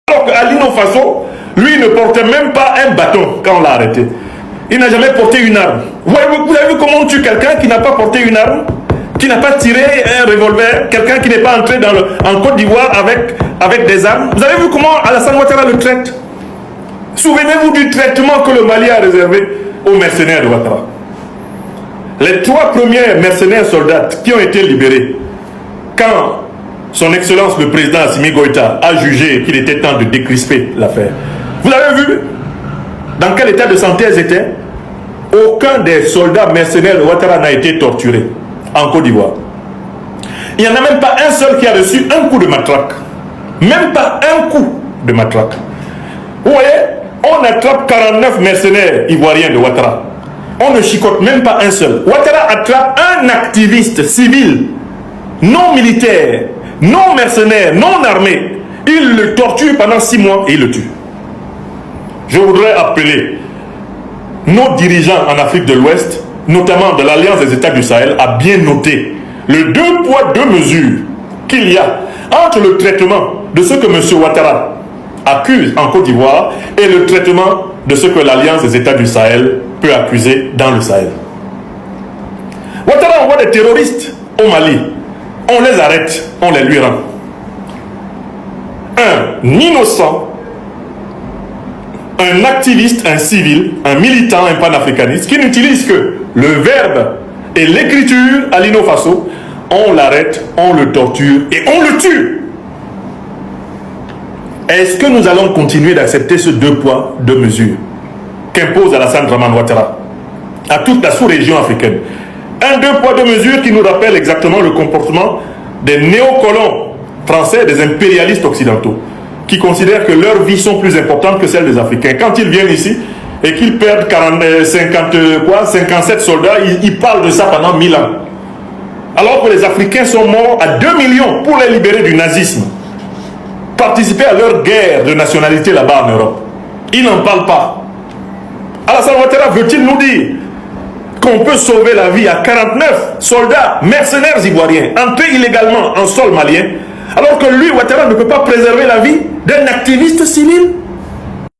Alors qu'Alino Faso, lui, ne portait même pas un bâton quand on l'a arrêté. Il n'a jamais porté une arme. Vous avez vu comment on tue quelqu'un qui n'a pas porté une arme, qui n'a pas tiré un revolver, quelqu'un qui n'est pas entré en Côte d'Ivoire avec des armes. Vous avez vu comment Alassane Ouattara le traite? Souvenez-vous du traitement que le Mali a réservé aux mercenaires de Ouattara. Les 3 premiers mercenaires soldats qui ont été libérés quand son Excellence le président Assimi Goïta a jugé qu'il était temps de décrisper l'affaire. Vous avez vu dans quel état de santé elles étaient? Aucun des soldats mercenaires de Ouattara n'a été torturé en Côte d'Ivoire. Il n'y en a même pas un seul qui a reçu un coup de matraque. Même pas un coup de matraque. Vous voyez, on attrape 49 mercenaires ivoiriens de Ouattara. On ne chicote même pas un seul. Ouattara attrape un activiste civil, non militaire, non mercenaire, non armé. Il le torture pendant 6 mois et il le tue. Je voudrais appeler nos dirigeants en Afrique de l'Ouest, notamment de l'Alliance des États du Sahel, à bien noter le 2 poids 2 mesures qu'il y a entre le traitement de ce que M. Ouattara accuse en Côte d'Ivoire et le traitement de ce que l'Alliance des États du Sahel peut accuser dans le Sahel. Ouattara envoie des terroristes au Mali. On les arrête, on les lui rend. Un innocent, un activiste, un civil, un militant, un panafricaniste qui n'utilise que le verbe et l'écriture à Alino Faso, on l'arrête, on le torture et on le tue. Est-ce que nous allons continuer d'accepter ce 2 poids 2 mesures qu'impose Alassane Dramane Ouattara à toute la sous-région africaine? Un 2 poids 2 mesures qui nous rappelle exactement le comportement des néocolons français, des impérialistes occidentaux, qui considèrent que leurs vies sont plus importantes que celles des Africains. Quand ils viennent ici et qu'ils perdent 57 soldats, ils parlent de ça pendant 1000 ans. Alors que les Africains sont morts à 2 millions pour les libérer du nazisme. Participer à leur guerre de nationalité là-bas en Europe. Ils n'en parlent pas. Alassane Ouattara veut-il nous dire qu'on peut sauver la vie à 49 soldats mercenaires ivoiriens entrés illégalement en sol malien, alors que lui, Ouattara, ne peut pas préserver la vie d'un activiste civil?